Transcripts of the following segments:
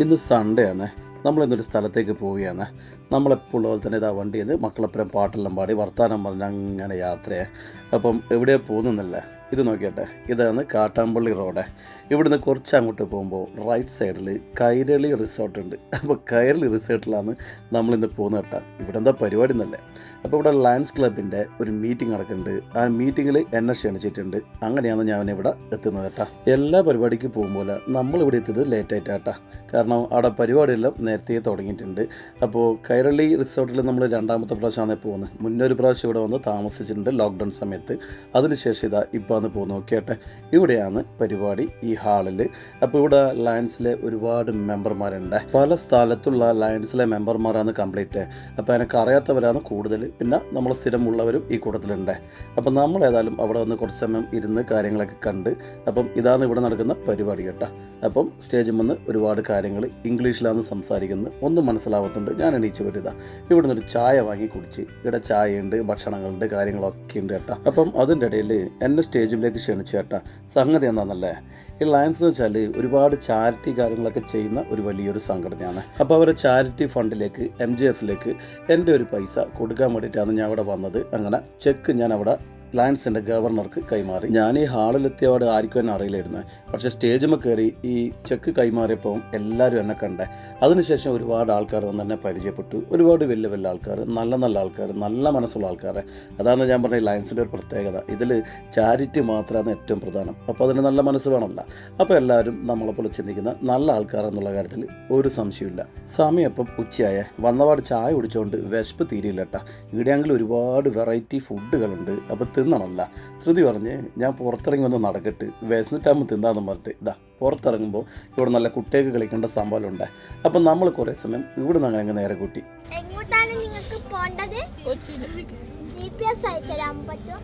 ഇന്ന് സൺഡേ ആണ്. നമ്മളിന്നൊരു സ്ഥലത്തേക്ക് പോവുകയാണ്. നമ്മളെപ്പോൾ പോലെ തന്നെ ഇതാ വണ്ടിയിൽ മക്കളപ്പുറം പാട്ടെല്ലാം പാടി വർത്താനം പറഞ്ഞ് അങ്ങനെ യാത്രയാണ്. അപ്പം എവിടെയാണ് പോകുന്നല്ലേ, ഇത് നോക്കിയട്ടെ. ഇതാണ് കാട്ടാമ്പള്ളി റോഡ്. ഇവിടുന്ന് കുറച്ച് അങ്ങോട്ട് പോകുമ്പോൾ റൈറ്റ് സൈഡിൽ കൈരളി റിസോർട്ട് ഉണ്ട്. അപ്പോൾ കൈരളി റിസോർട്ടിലാണ് നമ്മളിന്ന് പോകുന്നത് കേട്ടോ. ഇവിടെ എന്താ പരിപാടി എന്നല്ലേ. അപ്പോൾ ഇവിടെ ലയൺസ് ക്ലബിൻ്റെ ഒരു മീറ്റിംഗ് നടക്കുന്നുണ്ട്. ആ മീറ്റിങ്ങിൽ എന്നെ ക്ഷണിച്ചിട്ടുണ്ട്. അങ്ങനെയാണ് ഞാൻ ഇവിടെ എത്തുന്നത് കേട്ടോ. എല്ലാ പരിപാടിക്ക് പോകുമ്പോൾ നമ്മളിവിടെ എത്തിയത് ലേറ്റായിട്ടാട്ടാ. കാരണം അവിടെ പരിപാടിയെല്ലാം നേരത്തെ തുടങ്ങിയിട്ടുണ്ട്. അപ്പോൾ കൈരളി റിസോർട്ടിൽ നമ്മൾ രണ്ടാമത്തെ പ്രാവശ്യമാണ് പോകുന്നത്. മുന്നൊരു പ്രാവശ്യം ഇവിടെ വന്ന് താമസിച്ചിട്ടുണ്ട് ലോക്ക്ഡൗൺ സമയത്ത്. അതിനുശേഷം ഇതാ ഇപ്പോൾ ആണ് പോകുന്നത്. നോക്കിയാട്ടെ, ഇവിടെയാണ് പരിപാടി, ഈ ഹാളിൽ. അപ്പോൾ ഇവിടെ ലയൺസിലെ ഒരുപാട് മെമ്പർമാരുണ്ട്. പല സ്ഥലത്തുള്ള ലയൺസിലെ മെമ്പർമാരാണ് കംപ്ലീറ്റ്. അപ്പോൾ എനിക്ക് അറിയാത്തവരാണ് കൂടുതൽ. പിന്നെ നമ്മൾ സ്ഥിരമുള്ളവരും ഈ കൂട്ടത്തിലുണ്ട്. അപ്പം നമ്മൾ ഏതായാലും അവിടെ വന്ന് കുറച്ച് സമയം ഇരുന്ന് കാര്യങ്ങളൊക്കെ കണ്ട്. അപ്പം ഇതാണ് ഇവിടെ നടക്കുന്ന പരിപാടി കേട്ടോ. അപ്പം സ്റ്റേജിൽ വന്ന് ഒരുപാട് കാര്യങ്ങൾ ഇംഗ്ലീഷിലാണ് സംസാരിക്കുന്നത്. ഒന്നും മനസ്സിലാവത്തുണ്ട്. ഞാൻ എണീച്ച് വരുതാ ഇവിടെ നിന്നൊരു ചായ വാങ്ങി കുടിച്ച്. ഇവിടെ ചായയുണ്ട്, ഭക്ഷണങ്ങളുണ്ട്, കാര്യങ്ങളൊക്കെ ഉണ്ട് കേട്ടോ. അപ്പം അതിൻ്റെ ഇടയിൽ എന്നെ സ്റ്റേജിലേക്ക് ക്ഷണിച്ചു കേട്ടോ. സംഗതി എന്താണെന്നല്ലേ, ഈ ലയൺസ് എന്ന് വെച്ചാൽ ഒരുപാട് ചാരിറ്റി കാര്യങ്ങളൊക്കെ ചെയ്യുന്ന ഒരു വലിയൊരു സംഘടനയാണ്. അപ്പോൾ അവരെ ചാരിറ്റി ഫണ്ടിലേക്ക് MGFലേക്ക് എൻ്റെ ഒരു പൈസ കൊടുക്കാൻ വേണ്ടിയിട്ടാണ് ഞാൻ അവിടെ വന്നത്. അങ്ങനെ ചെക്ക് ഞാൻ അവിടെ ലയൺസിൻ്റെ ഗവർണർക്ക് കൈമാറി. ഞാൻ ഈ ഹാളിലെത്തിയ അവിടെ ആർക്കും എന്നെ അറിയില്ലായിരുന്നു. പക്ഷേ സ്റ്റേജിൽ കയറി ഈ ചെക്ക് കൈമാറിയപ്പോൾ എല്ലാവരും എന്നെ കണ്ടേ. അതിനുശേഷം ഒരുപാട് ആൾക്കാർ വന്ന് എന്നെ പരിചയപ്പെട്ടു. ഒരുപാട് വലിയ വലിയ ആൾക്കാർ, നല്ല നല്ല ആൾക്കാർ, നല്ല മനസ്സുള്ള ആൾക്കാരെ. അതാണ് ഞാൻ പറഞ്ഞ ലയൺസിൻ്റെ ഒരു പ്രത്യേകത. ഇതിൽ ചാരിറ്റി മാത്രമാണ് ഏറ്റവും പ്രധാനം. അപ്പോൾ അതിന് നല്ല മനസ്സ് വേണമല്ല. അപ്പോൾ എല്ലാവരും നമ്മളെപ്പോലെ ചിന്തിക്കുന്ന നല്ല ആൾക്കാരെന്നുള്ള കാര്യത്തിൽ ഒരു സംശയമില്ല. സമയം ഇപ്പം ഉച്ചയായ വന്നപാട് ചായ കുടിച്ചുകൊണ്ട് വിശപ്പ് തീരില്ല കേട്ടോ. ഇവിടെയാണെങ്കിൽ ഒരുപാട് വെറൈറ്റി ഫുഡുകളുണ്ട്. അപ്പോൾ തിന്നണമല്ല. ശ്രുതി പറഞ്ഞ് ഞാൻ പുറത്തിറങ്ങി വന്ന് നടക്കട്ട്, വിശന്നിട്ടാകുമ്പോൾ തിന്നാന്ന് പറഞ്ഞിട്ട് ഇതാ പുറത്തിറങ്ങുമ്പോൾ ഇവിടെ നല്ല കുട്ടികൾക്ക് കളിക്കേണ്ട സംഭവമുണ്ട്. അപ്പം നമ്മൾ കുറേ സമയം ഇവിടെ നിന്ന് അങ്ങനെ നേരെ കൂട്ടി. എങ്ങോട്ടാണ് നിങ്ങൾക്ക് പോണ്ടത്? GPS അയച്ചു തരാൻ പറ്റുമോ?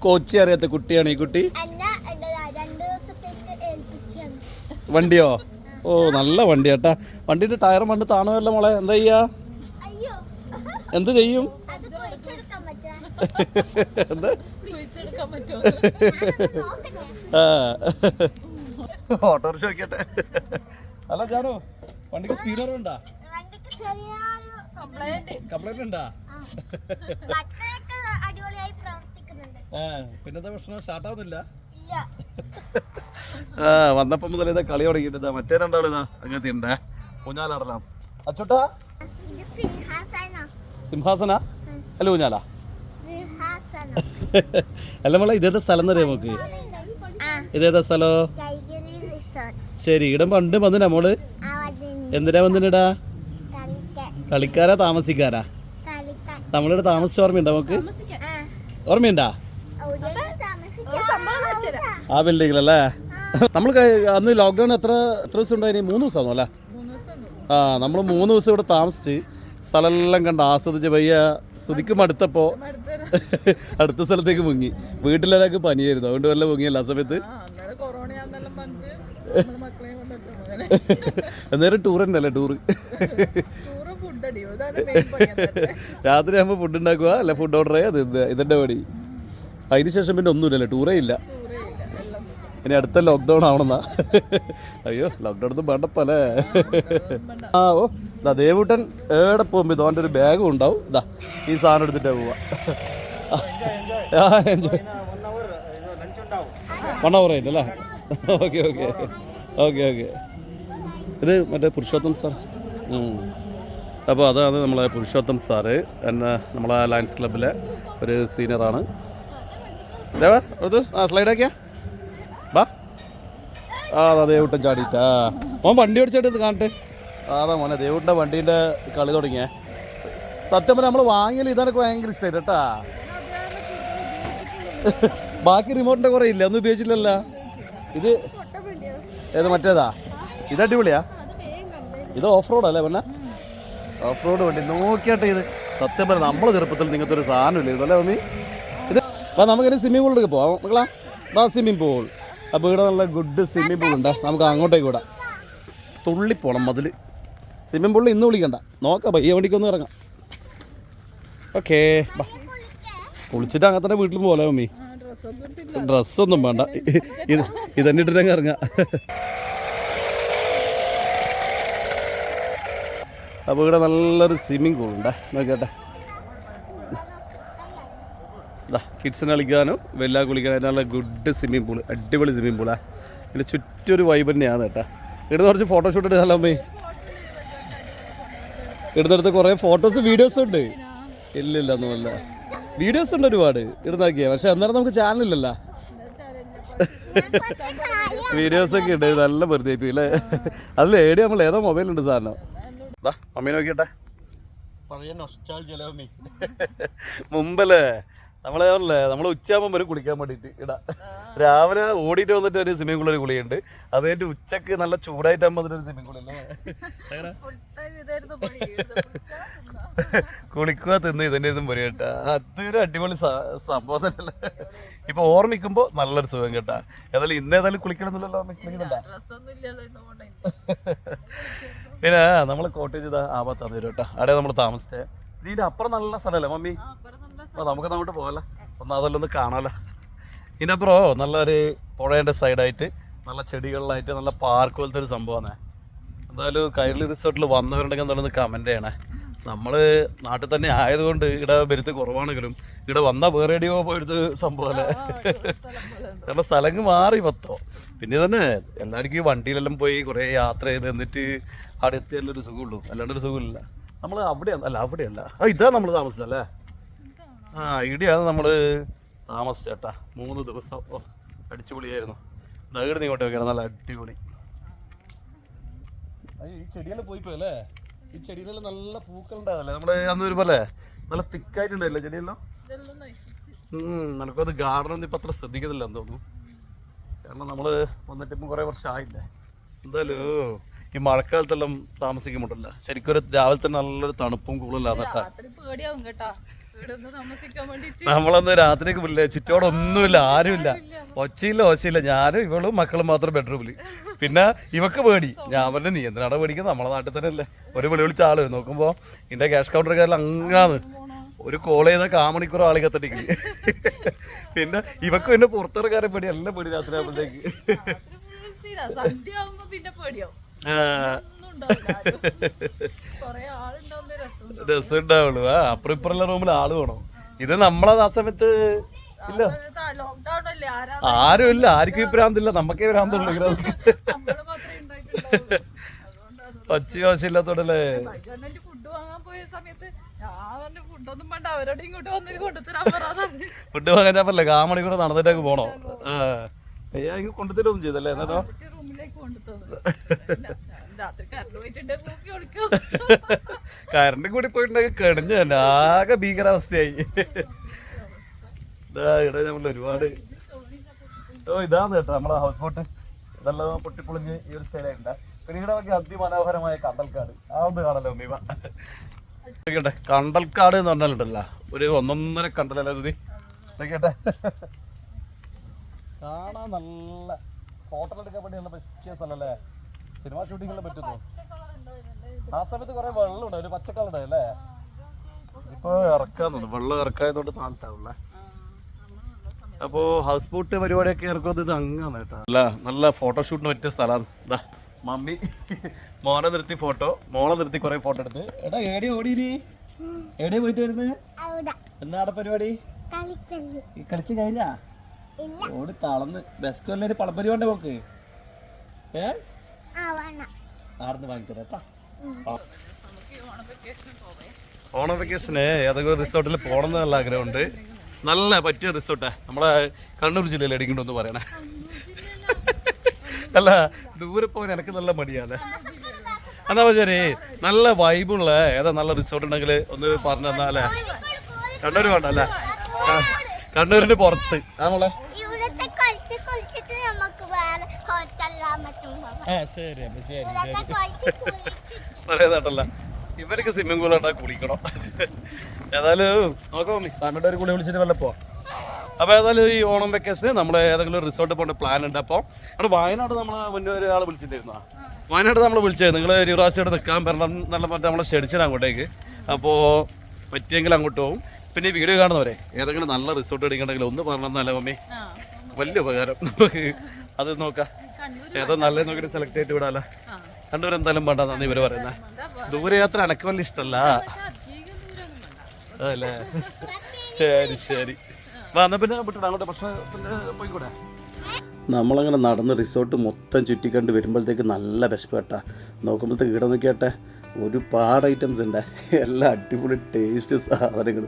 കൊച്ചി അറിയാത്ത കുട്ടിയാണ് ഈ കുട്ടി. എന്നെ 2 ദിവസത്തേക്ക് ഏൽപ്പിച്ചാണ്. വണ്ടിയോ? ഓ നല്ല വണ്ടി കേട്ടാ. വണ്ടിയുടെ ടയർ മണ്ണ് താണുമല്ലോ മോളെ. എന്താ ചെയ്യാ? അയ്യോ, എന്ത് ചെയ്യും? അത് കുഴിച്ചെടുക്കാൻ പറ്റുമോ? എന്താ ഓട്ടോറിക്ഷ വെക്കട്ടെ. അല്ല ജാനോ, വണ്ടിക്ക് സ്പീഡ് കുറവുണ്ടാ? വണ്ടിക്ക് ചെറിയൊരു കംപ്ലൈന്റ് ഉണ്ടാ? ബട്ടറൊക്കെ അടിപൊളിയായി പ്രവർത്തിക്കുന്നുണ്ട്. പിന്നത്തെ പ്രശ്നം സ്റ്റാർട്ട് ആവുന്നില്ല. ഇല്ല, വന്നപ്പം മുതൽ ഇതാ കളി തുടങ്ങിയിട്ട് മറ്റേ രണ്ടാളിതാ അങ്ങനത്തെ ഉണ്ടേ ഊഞ്ഞാലാടലാം. അച്ചോട്ടാ, ഇത് സിംഹാസനം. സിംഹാസന അല്ല ഊഞ്ഞാലാ? സിംഹാസനം. അല്ല മോളെ, ഇതേതാ സ്ഥലം എന്നറിയാം നമുക്ക്? ഇതേതാ സ്ഥലോ? കൈരളി റിസോർട്ട്. ശരി, ഇടം പണ്ട് വന്നിനാ മോള്? എന്തിനാ വന്നിടാ? കളിക്കാരാ താമസിക്കാരാ? നമ്മളിവിടെ താമസിച്ച ഓർമ്മയുണ്ടോ നമുക്ക്? ഓർമ്മയുണ്ടാ ആ ബിൽഡിങ്ങിലല്ലേ? നമ്മൾ അന്ന് ലോക്ക്ഡൗൺ എത്ര ദിവസം ഉണ്ടായിന്? 3 ദിവസമാണോ അല്ലേ? നമ്മൾ 3 ദിവസം ഇവിടെ താമസിച്ച് സ്ഥലമെല്ലാം കണ്ട് ആസ്വദിച്ച് പയ്യ ശ്രുതിക്ക് മടുത്തപ്പോൾ അടുത്ത സ്ഥലത്തേക്ക് മുങ്ങി. വീട്ടിലൊരാൾക്ക് പനിയായിരുന്നു, അതുകൊണ്ട് വല്ല മുങ്ങിയല്ല ആ സമയത്ത്. അന്നേരം ടൂർ തന്നെ അല്ലേ? ടൂറ് രാത്രി ആകുമ്പോൾ ഫുഡ് ഉണ്ടാക്കുക, അല്ല ഫുഡ് ഓർഡർ ചെയ്യുക, ഇതെൻ്റെ പണി. അതിന് ശേഷം പിന്നെ ഒന്നുമില്ലല്ലേ, ടൂറേ ഇല്ല. ഇനി അടുത്ത ലോക്ക്ഡൗൺ ആവണമെന്നാ. അയ്യോ, ലോക്ക്ഡൗൺ ഒന്നും വേണ്ടപ്പല്ലേ. ഓ ഇതാ ദേവൂട്ടൻ ഏടെ പോകുമ്പോൾ ഇതോൻ്റെ ഒരു ബാഗും ഉണ്ടാവും. ഇതാ ഈ സാധനം എടുത്തിട്ടാ പോവാ. 1 hour ആയിട്ടല്ലേ? Okay okay okay okay. ഇത് മറ്റേ പുരുഷോത്തം സാർ. അപ്പോൾ അതാണ് നമ്മളെ പുരുഷോത്തം സാറ്. എന്നെ നമ്മളെ ലയൺസ് ക്ലബിലെ ഒരു സീനിയറാണ്. ദേവാ അത് സ്ലൈഡാക്കിയാ ബാ. അതാ ദേവൂട്ടൻ ചാടിയിട്ടാ. മോൻ വണ്ടി ഓടിച്ചായിട്ട് കാണട്ടെ. അതാ മോനെ ദേവൂട്ടൻ്റെ വണ്ടീൻ്റെ കളി തുടങ്ങിയേ. സത്യം പറഞ്ഞാൽ നമ്മൾ വാങ്ങിയാൽ ഇതാണൊക്കെ ഭയങ്കര ഇഷ്ടമായി കേട്ടാ. ബാക്കി റിമോട്ടിൻ്റെ കുറേ ഇല്ല, ഒന്നും ഉപയോഗിച്ചില്ലല്ലോ. ഇത് ഏത് മറ്റേതാ? ഇത് അടിപൊളിയാ. ഇത് ഓഫ് റോഡ് അല്ലേ പിന്നെ? ഓഫ് റോഡ് വണ്ടി നോക്കിയാട്ടെ. ഇത് സത്യം പറഞ്ഞാൽ നമ്മളെ ചെറുപ്പത്തിൽ നിങ്ങൾക്ക് ഒരു സാധനം ഇല്ല ഇതല്ലേ മമ്മി? ഇത് അപ്പോൾ നമുക്കിനി സ്വിമ്മിംഗ് പൂളിലേക്ക് പോവാം മക്കളാ. ഇതാ സ്വിമ്മിംഗ് പൂൾ. അപ്പോൾ ഇവിടെ നല്ല ഗുഡ് സ്വിമ്മിംഗ് പൂൾ ഉണ്ട്. നമുക്ക് അങ്ങോട്ടേക്ക് വിടാം. തുള്ളിപ്പോണം മതിൽ. സ്വിമ്മിംഗ് പൂളിൽ ഇന്ന് വിളിക്കണ്ട, നോക്കാം ഈ വണ്ടിക്കൊന്ന് ഇറങ്ങാം. ഓക്കേ, കുളിച്ചിട്ട് അങ്ങനെ തന്നെ വീട്ടിലും പോലെ മമ്മി. ഡ്രസ്സൊന്നും വേണ്ട, ഇതന്നെ ഇട്ടിട്ടങ്ങ് ഇറങ്ങാം. അപ്പോൾ ഇവിടെ നല്ലൊരു സ്വിമ്മിങ് പൂൾ ഉണ്ട്, നോക്കട്ടെ. കിഡ്സിന് കളിക്കാനും വലിയ കുളിക്കാനും നല്ല ഗുഡ് സ്വിമ്മിങ് പൂൾ, അടിപൊളി സ്വിമ്മിങ് പൂളാണ്. ഇതിൻ്റെ ചുറ്റൊരു വൈബ് തന്നെയാണ് കേട്ടോ. ഇവിടെ കുറച്ച് ഫോട്ടോഷൂട്ട് എടുത്താലോ അമ്മേ? ഇടുന്നിടത്ത് കുറേ ഫോട്ടോസ് വീഡിയോസും ഉണ്ട്. ഇല്ലില്ല ഒന്നുമല്ല, വീഡിയോസ് ഉണ്ട് ഒരുപാട് ഇടുന്നാക്കിയാൽ. പക്ഷെ അന്നേരം നമുക്ക് ചാനലില്ലല്ലോ, വീഡിയോസൊക്കെ ഉണ്ട്. നല്ല വെറുതെ അല്ലേ? അതിൽ ഏടി നമ്മൾ ഏതോ മൊബൈലുണ്ട് സാധനം. മമ്മി നോക്കിട്ടെ, പഴയ നൊസ്റ്റാൾജിയ മമ്മി. മുമ്പല്ലേ നമ്മൾ ഉച്ചയാകുമ്പോൾ വരും കുളിക്കാൻ വേണ്ടിയിട്ട്. ഇടാ രാവിലെ ഓടിയിട്ട് വന്നിട്ട് ഒരു സ്വിമ്മിംഗ് പൂളിൽ കുളിയുണ്ട്. അത് കഴിഞ്ഞിട്ട് ഉച്ചക്ക് നല്ല ചൂടായിട്ടാകുമ്പോൾ അതിലൊരു സ്വിമ്മിംഗ് പൂളില്ലേ, കുളിക്കുക തിന്ന് ഇതിൻ്റെ ഇതും വരും കേട്ടാ. അതൊരു അടിപൊളി സംഭവം തന്നെയല്ലേ. ഇപ്പൊ ഓർമ്മിക്കുമ്പോൾ നല്ലൊരു സുഖം കേട്ടാ. ഏതായാലും ഇന്നേതായാലും കുളിക്കണമെന്നില്ലല്ലോ. പിന്നെ നമ്മള് കോട്ടേജ് ആവാത്താന്ന് വരും കേട്ടോ. അവിടെ നമ്മൾ താമസിച്ചേ. ഇതിന്റെ അപ്പുറം നല്ല സ്ഥലമല്ലേ മമ്മി? അപ്പോൾ നമുക്ക് അങ്ങോട്ട് പോകല്ലോ, ഒന്ന് അതെല്ലാം ഒന്ന് കാണാമല്ലോ. ഇതിൻ്റെ അപ്പുറം നല്ലൊരു പുഴേൻ്റെ സൈഡായിട്ട് നല്ല ചെടികളിലായിട്ട് നല്ല പാർക്ക് പോലത്തെ ഒരു സംഭവമാണ്. എന്തായാലും കൈരളി റിസോർട്ടിൽ വന്നവരുണ്ടെങ്കിൽ എന്തായാലും ഒന്ന് കമൻറ്റ് ചെയ്യണേ. നമ്മൾ നാട്ടിൽ തന്നെ ആയതുകൊണ്ട് ഇവിടെ വരുത്ത് കുറവാണെങ്കിലും ഇവിടെ വന്നാൽ വേറെ എവിടെയോ പോയിട്ട് സംഭവമല്ലേ. നമ്മുടെ സ്ഥലങ്ങൾ മാറി പത്തോ. പിന്നെ തന്നെ എല്ലാവർക്കും ഈ വണ്ടിയിലെല്ലാം പോയി കുറേ യാത്ര ചെയ്ത് എന്നിട്ട് അവിടെ എത്തിയല്ലൊരു സുഖമുള്ളൂ, അല്ലാണ്ടൊരു സുഖമില്ല. നമ്മൾ അവിടെയല്ല, അല്ല അവിടെയല്ല, ഇതാണ് നമ്മൾ താമസിച്ചല്ലേ. ഇവിടെയാണ് നമ്മൾ താമസിച്ചേട്ടാ 3 ദിവസം. അടിച്ചുപൊളിയായിരുന്നു. നഗരം ഇങ്ങോട്ട് വെക്കണം, നല്ല അടിപൊളി. ഈ ചെടിയെല്ലാം പോയിപ്പോയല്ലേ? ഈ ചെടിയിലെല്ലാം നല്ല പൂക്കളുണ്ടാവല്ലേ? നമ്മുടെ അന്ന് വരുമ്പോലെ നല്ല തിക്കായിട്ടുണ്ടല്ലേ ചെടിയെല്ലാം. നമുക്കത് ഗാർഡനൊന്നും ഇപ്പം അത്ര ശ്രദ്ധിക്കുന്നില്ല എന്ന് തോന്നുന്നു. കാരണം നമ്മൾ വന്നിട്ട് ഇപ്പം കുറേ വർഷമായില്ലേ. എന്തായാലും ഈ മഴക്കാലത്തെല്ലാം താമസിക്കുമ്പോണ്ടല്ലോ ശരിക്കും ഒരു രാവിലെ തന്നെ നല്ലൊരു തണുപ്പും കൂളില്ലാതെ നമ്മളൊന്ന് രാത്രിക്ക് പോയില്ലേ. ചുറ്റോടൊന്നുമില്ല, ആരുമില്ല, ഒച്ചയില്ല. ഞാനും ഇവളും മക്കളും മാത്രം ബെഡ്റൂമില്. പിന്നെ ഇവക്ക് പേടി. ഞാൻ പറഞ്ഞ നീ എന്തിനാണ് പേടിക്കുന്നത്, നമ്മളെ നാട്ടിൽ തന്നെ അല്ലേ. ഒരു വിളിച്ച ആള് നോക്കുമ്പോ ഇതിന്റെ ക്യാഷ് കൗണ്ടർക്കാരിൽ അങ്ങാന്ന് ഒരു കോൾ ചെയ്താൽ 1/4 മണിക്കൂർ ആളി കത്തടിക്കും. പിന്നെ ഇവക്ക് പിന്നെ പുറത്തിറക്കാരെ പേടി, എല്ലാം പേടി രാത്രി ആകുമ്പോഴത്തേക്ക്. രസം ഉണ്ടാവുള്ളൂ. അപ്പുറം ഇപ്പുറമുള്ള റൂമിൽ ആള് വേണം. ഇത് നമ്മളത് ആ സമയത്ത് ഇല്ല, ആരും ഇല്ല, ആർക്കും ഭ്രാന്തില്ല, നമുക്കേ ഭ്രാന്തുള്ളൂ. പച്ച ആവശ്യമില്ലാത്തോടല്ലേ. ഫുഡ് വാങ്ങാൻ ഞാൻ പറഞ്ഞില്ല, 1/4 മണിക്കൂർ നടന്നിട്ടേക്ക് പോണോ. കൊണ്ടുതരൊന്നും ചെയ്തല്ലേ? എന്നിട്ടോ കറണ്ട് കൂടി പോയിട്ടുണ്ടെങ്കിൽ കിടഞ്ഞു തന്നെ ആകെ ഭീകരാവസ്ഥയായി. ഇവിടെ നമ്മൾ ഒരുപാട് ഇതാണ് കേട്ടോ നമ്മളെ ഹൗസ് ബോട്ട്. ഇതെല്ലാം പൊട്ടിപ്പൊളിഞ്ഞ് ഈ ഒരു സ്ഥലമുണ്ട്. പിന്നെ ഇവിടെ നോക്കി അതിമനോഹരമായ കണ്ടൽക്കാട്. ആ ഒന്ന് കാണല്ലോ മീവ. കണ്ടൽക്കാട് എന്ന് പറഞ്ഞാലുണ്ടല്ലോ ഒരു 1.5 കണ്ടലല്ലേ ഇത്. കേട്ടെ കാണാൻ നല്ല ഫോട്ടോ എടുക്കാൻ വേണ്ടി നല്ല പറ്റിയ സ്ഥലമല്ലേ. സിനിമ ഷൂട്ടിങ്ങെല്ലാം പറ്റുന്നു. ആ സമയത്ത് കുറെ വെള്ളമുണ്ട്, ഒരു പച്ചക്കളറുണ്ട് അല്ലേ. ഇപ്പൊ ഇറക്കാന്നുണ്ട്, വെള്ളം ഇറക്കായതുകൊണ്ട് താഴ്ത്താവുള്ളേ. അപ്പോ ഹൗസ് ബോട്ട് പരിപാടിയൊക്കെ ഇറക്കുന്നത് അങ്ങാണ് കേട്ടോ. അല്ല നല്ല ഫോട്ടോഷൂട്ടിന് പറ്റിയ സ്ഥലമാണ്. ഇതാ മമ്മി മോനെ നിർത്തി ഫോട്ടോ, മോളെ നിർത്തി കുറെ ഫോട്ടോ എടുത്ത്. എടാ എവിടെ ഓടിയിനി, എവിടെ പോയിട്ട് വരുന്നത്? എന്താണ് പരിപാടി? കളിച്ച് കഴിഞ്ഞാ ഓടി തളന്ന് ബെസ്കോല്ലേ ഒരു പളപ്പരിപാടി പോക്ക്. ആർന്ന് വാങ്ങിത്തരാ. ഓണം വെക്കേഷന് ഏതൊക്കെ റിസോർട്ടിൽ പോകണം എന്നുള്ള ആഗ്രഹമുണ്ട്. നല്ല പറ്റിയ റിസോർട്ടാ നമ്മളെ കണ്ണൂർ ജില്ലയിൽ എടുക്കണമെന്ന് പറയണേ. അല്ല ദൂരെ പോകാൻ എനിക്ക് നല്ല മടിയാല്ലേ. എന്നാ ശരി, നല്ല വൈബുള്ള ഏതാ നല്ല റിസോർട്ട് ഉണ്ടെങ്കിൽ ഒന്ന് പറഞ്ഞു തന്നാലേ. കണ്ണൂർ വേണ്ട അല്ലേ, കണ്ണൂരിന്റെ പുറത്ത് നമ്മളെ. ശരി ശരി പറയുന്നതല്ല, ഇവർക്ക് സ്വിമ്മിംഗ് പൂൾ ഉണ്ടാക്കി കുളിക്കണം. ഏതായാലും നോക്കാം, സാറിൻ്റെ ഒരു കൂടെ വിളിച്ചിട്ട് വല്ല പോവാം. അപ്പോൾ ഏതായാലും ഈ ഓണം വെക്കേഷന് നമ്മൾ ഏതെങ്കിലും ഒരു റിസോർട്ട് പോകേണ്ട പ്ലാൻ ഉണ്ട്. അപ്പോൾ അവിടെ വയനാട് നമ്മളെ മുന്നേ ഒരാൾ വിളിച്ചിട്ടുണ്ടായിരുന്നു. വയനാട് നമ്മൾ വിളിച്ചത് നിങ്ങൾ ഒരു പ്രാവശ്യം ഇവിടെ നിൽക്കാൻ വരണം നല്ല മറ്റേ നമ്മളെ ക്ഷണിച്ചാണ് അങ്ങോട്ടേക്ക്. അപ്പോൾ പറ്റിയെങ്കിൽ അങ്ങോട്ട് പോകും. പിന്നെ ഈ വീഡിയോ കാണുന്നവരെ ഏതെങ്കിലും നല്ല റിസോർട്ട് എടുക്കണമെങ്കിൽ ഒന്ന് പറഞ്ഞല്ലേ മമ്മി, വലിയ ഉപകാരം. നമുക്ക് അത് നോക്കാം, ഏതോ നല്ല നോക്കി സെലക്ട് ചെയ്തിട്ട് വിടാലോ. കണ്ണൂർ എന്തായാലും വേണ്ട നന്ദി ഇവര് പറയുന്നത്. ദൂരയാത്ര എനക്ക് വലിയ ഇഷ്ടമല്ല. അതല്ലേ, ശരി ശരി. എന്നാ പിന്നെ വിട്ടിട്ട് അങ്ങോട്ട് ഭക്ഷണം പിന്നെ പോയിക്കൂടെ. നമ്മളങ്ങനെ നടന്ന് റിസോർട്ട് മൊത്തം ചുറ്റിക്കണ്ട് വരുമ്പോഴത്തേക്ക് നല്ല വിശപ്പേട്ടാ. നോക്കുമ്പോഴത്തേക്ക് ഇവിടെ നോക്കിയാട്ടെ ഒരുപാട് ഐറ്റംസ് ഉണ്ട്, എല്ലാം അടിപൊളി ടേസ്റ്റ് സാധനങ്ങൾ.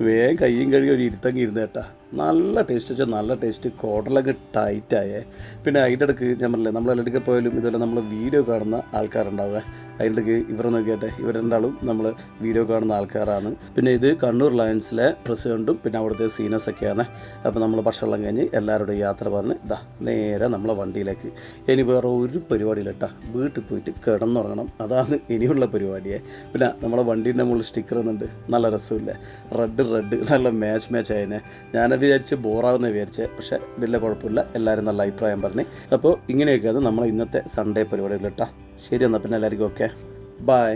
വേഗം കയ്യും കഴുകി ഒരു ഇരുത്തങ്ങി ഇരുന്ന് കേട്ടാ. നല്ല ടേസ്റ്റ് വെച്ചാൽ നല്ല ടേസ്റ്റ്, കുടലൊക്കെ ടൈറ്റായേ. പിന്നെ അതിൻ്റെ ഇടയ്ക്ക് ഞാൻ പറഞ്ഞില്ലേ, നമ്മളെടുക്കെ പോയാലും ഇതുപോലെ നമ്മൾ വീഡിയോ കാണുന്ന ആൾക്കാരുണ്ടാവുക. അതിൻ്റെ ഇടയ്ക്ക് ഇവരെ നോക്കിയാട്ടെ, ഇവർ രണ്ടാളും നമ്മൾ വീഡിയോ കാണുന്ന ആൾക്കാരാണ്. പിന്നെ ഇത് കണ്ണൂർ ലയൺസിലെ പ്രസിഡൻറ്റും പിന്നെ അവിടുത്തെ സീനിയേഴ്സൊക്കെയാണ്. അപ്പോൾ നമ്മൾ ഭക്ഷണം കഴിഞ്ഞ് എല്ലാവരുടെയും യാത്ര പറഞ്ഞ് ഇതാ നേരെ നമ്മളെ വണ്ടിയിലേക്ക്. ഇനി വേറെ ഒരു പരിപാടിയിലിട്ടാ, വീട്ടിൽ പോയിട്ട് കിടന്നുറങ്ങണം, അതാണ് ഇനിയുള്ള പരിപാടിയെ. പിന്നെ നമ്മളെ വണ്ടീൻ്റെ മുകളിൽ സ്റ്റിക്കർ ഒന്നുണ്ട്, നല്ല രസമില്ലേ, റെഡ് നല്ല മാച്ച് ആയതിനെ. ഞാനത് വിചാരിച്ച് ബോറാവുന്ന വിചാരിച്ചേ, പക്ഷേ വലിയ കുഴപ്പമില്ല, എല്ലാവരും നല്ല അഭിപ്രായം പറഞ്ഞ്. അപ്പോൾ ഇങ്ങനെയൊക്കെയാണ് നമ്മൾ ഇന്നത്തെ സൺഡേ പരിപാടികളിട്ടാ. ശരി, എന്നാൽ പിന്നെ എല്ലാവർക്കും ഓക്കെ, ബൈ.